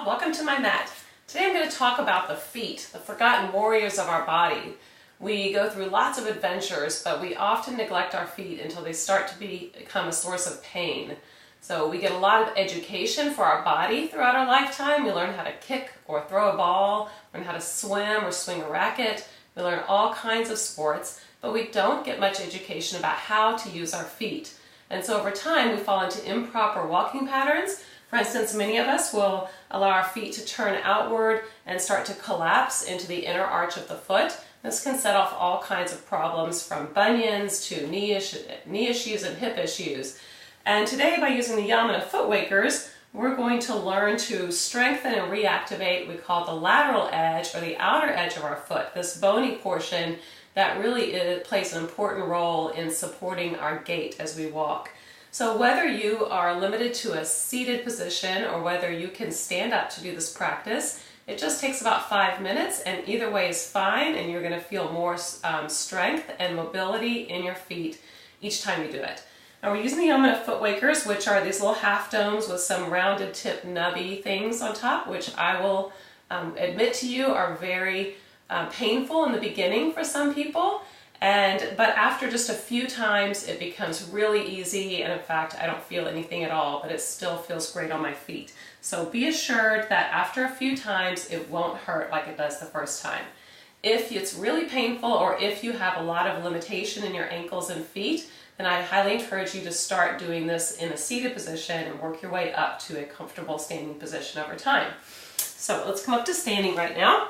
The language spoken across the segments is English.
welcome to my mat. Today I'm going to talk about the feet, the forgotten warriors of our body. We go through lots of adventures, but we often neglect our feet until they start to become a source of pain. So we get a lot of education for our body throughout our lifetime. We learn how to kick or throw a ball, learn how to swim or swing a racket. We learn all kinds of sports, but we don't get much education about how to use our feet. And so over time we fall into improper walking patterns. For instance, many of us will allow our feet to turn outward and start to collapse into the inner arch of the foot. This can set off all kinds of problems from bunions to knee issues and hip issues. And today, by using the Yamana foot wakers, we're going to learn to strengthen and reactivate what we call the lateral edge or the outer edge of our foot, this bony portion that really plays an important role in supporting our gait as we walk. So whether you are limited to a seated position or whether you can stand up to do this practice, it just takes about 5 minutes, and either way is fine, and you're going to feel more strength and mobility in your feet each time you do it. Now we're using the Yamana foot wakers, which are these little half domes with some rounded tip nubby things on top, which I will admit to you are very painful in the beginning for some people. But after just a few times it becomes really easy, and in fact I don't feel anything at all, but it still feels great on my feet. So be assured that after a few times it won't hurt like it does the first time. If it's really painful or if you have a lot of limitation in your ankles and feet, then I highly encourage you to start doing this in a seated position and work your way up to a comfortable standing position over time. So let's come up to standing right now,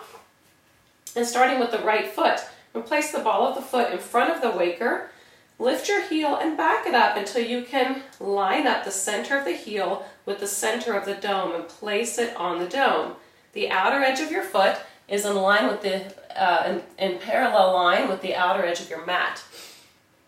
and starting with the right foot. Place the ball of the foot in front of the waker, lift your heel and back it up until you can line up the center of the heel with the center of the dome and place it on the dome. The outer edge of your foot is in line with in parallel line with the outer edge of your mat.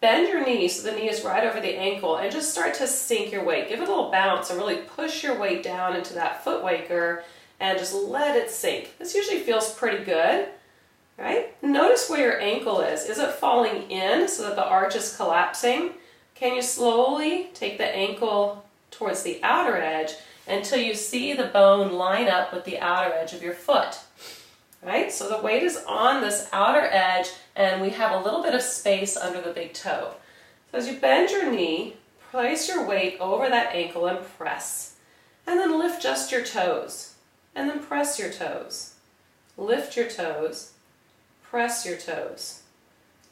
Bend your knee so the knee is right over the ankle and just start to sink your weight. Give it a little bounce and really push your weight down into that foot waker and just let it sink. This usually feels pretty good. Right? Notice where your ankle is. Is it falling in so that the arch is collapsing? Can you slowly take the ankle towards the outer edge until you see the bone line up with the outer edge of your foot? Right? So the weight is on this outer edge and we have a little bit of space under the big toe. So as you bend your knee, place your weight over that ankle and press. And then lift just your toes. And then press your toes. Lift your toes. Press your toes.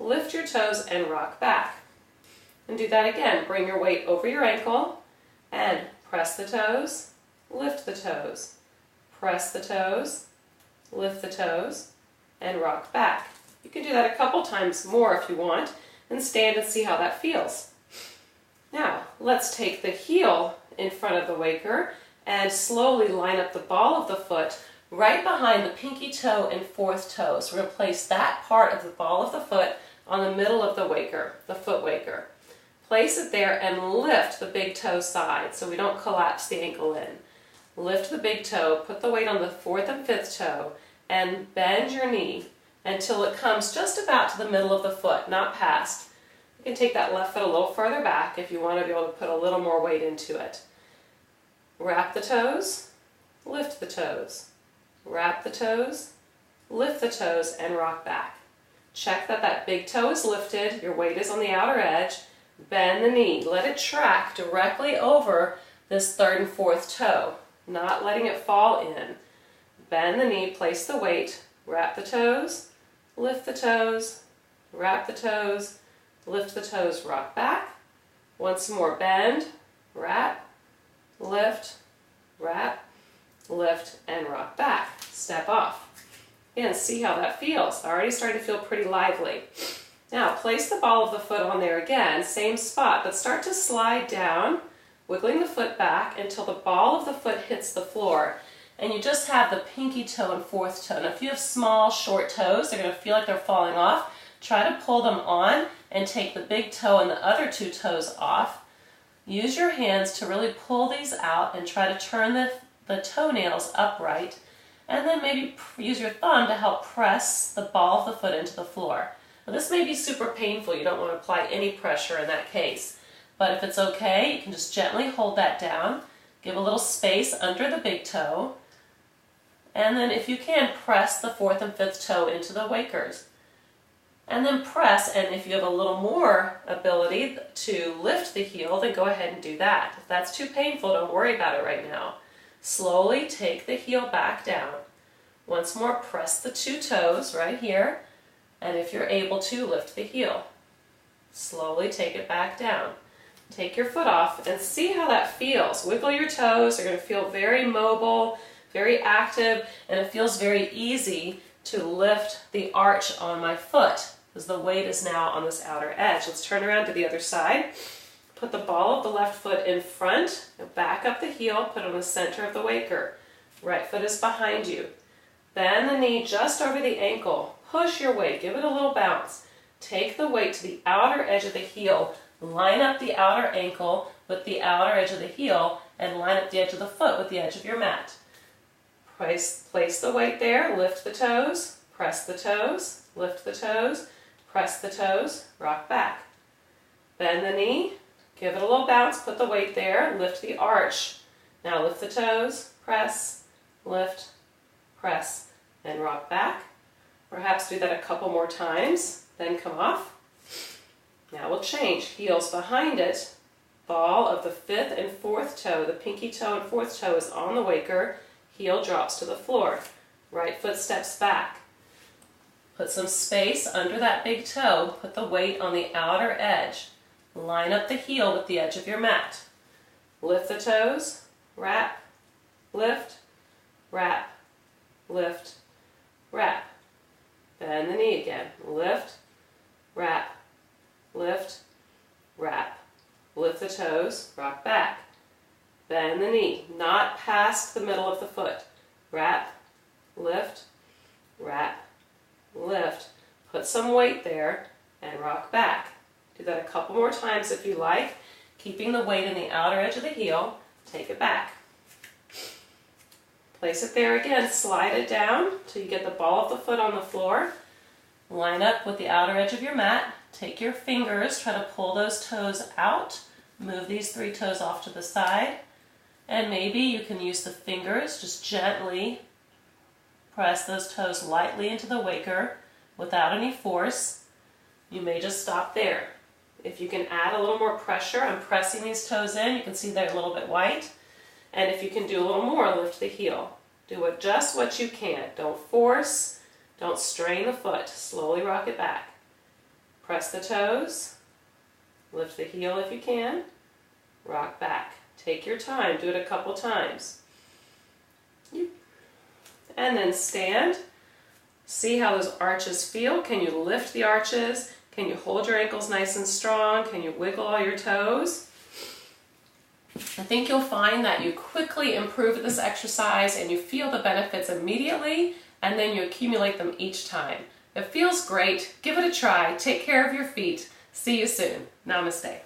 Lift your toes and rock back. And do that again. Bring your weight over your ankle and press the toes, lift the toes, press the toes, lift the toes, and rock back. You can do that a couple times more if you want, and stand and see how that feels. Now, let's take the heel in front of the waker and slowly line up the ball of the foot right behind the pinky toe and fourth toe. So we're going to place that part of the ball of the foot on the middle of the waker, the foot waker. Place it there and lift the big toe side so we don't collapse the ankle in. Lift the big toe, put the weight on the fourth and fifth toe, and bend your knee until it comes just about to the middle of the foot, not past. You can take that left foot a little further back if you want to be able to put a little more weight into it. Wrap the toes, lift the toes. Wrap the toes, lift the toes, and rock back. Check that that big toe is lifted, your weight is on the outer edge. Bend the knee, let it track directly over this third and fourth toe, not letting it fall in. Bend the knee, place the weight, wrap the toes, lift the toes, wrap the toes, lift the toes, rock back. Once more, bend, wrap, lift, wrap, lift, and rock back. Step off. Again, see how that feels. Already starting to feel pretty lively. Now, place the ball of the foot on there again, same spot, but start to slide down, wiggling the foot back until the ball of the foot hits the floor. And you just have the pinky toe and fourth toe. Now, if you have small, short toes, they're going to feel like they're falling off. Try to pull them on and take the big toe and the other two toes off. Use your hands to really pull these out and try to turn the toenails upright, and then maybe use your thumb to help press the ball of the foot into the floor. Now this may be super painful, you don't want to apply any pressure in that case, but if it's okay, you can just gently hold that down, give a little space under the big toe, And then if you can, press the 4th and 5th toe into the wakers. And then press, and if you have a little more ability to lift the heel, then go ahead and do that. If that's too painful, don't worry about it right now. Slowly take the heel back down. Once more, press the 2 toes right here, and if you're able to, lift the heel. Slowly take it back down. Take your foot off and see how that feels. Wiggle your toes. They're going to feel very mobile, very active, and it feels very easy to lift the arch on my foot because the weight is now on this outer edge. Let's turn around to the other side. Put the ball of the left foot in front, back up the heel, put it on the center of the waker. Right foot is behind you. Bend the knee just over the ankle. Push your weight, give it a little bounce. Take the weight to the outer edge of the heel. Line up the outer ankle with the outer edge of the heel and line up the edge of the foot with the edge of your mat. Place the weight there, lift the toes, press the toes, lift the toes, press the toes, rock back. Bend the knee, give it a little bounce, put the weight there, lift the arch. Now lift the toes, press, lift, press, and rock back. Perhaps do that a couple more times, then come off. Now we'll change. Heels behind it, ball of the 5th and 4th toe, the pinky toe and 4th toe is on the waker, heel drops to the floor. Right foot steps back. Put some space under that big toe, put the weight on the outer edge. Line up the heel with the edge of your mat. Lift the toes, wrap, lift, wrap, lift, wrap. Bend the knee again. Lift, wrap, lift, wrap. Lift the toes, rock back. Bend the knee, not past the middle of the foot. Wrap, lift, wrap, lift. Put some weight there and rock back. Do that a couple more times if you like, keeping the weight in the outer edge of the heel. Take it back. Place it there again, slide it down till you get the ball of the foot on the floor. Line up with the outer edge of your mat. Take your fingers, try to pull those toes out. Move these 3 toes off to the side. And maybe you can use the fingers, just gently press those toes lightly into the waker without any force. You may just stop there. If you can add a little more pressure, I'm pressing these toes in. You can see they're a little bit white. And if you can do a little more, lift the heel. Do it just what you can. Don't force. Don't strain the foot. Slowly rock it back. Press the toes. Lift the heel if you can. Rock back. Take your time. Do it a couple times. And then stand. See how those arches feel. Can you lift the arches? Can you hold your ankles nice and strong? Can you wiggle all your toes? I think you'll find that you quickly improve this exercise and you feel the benefits immediately, and then you accumulate them each time. It feels great. Give it a try. Take care of your feet. See you soon. Namaste.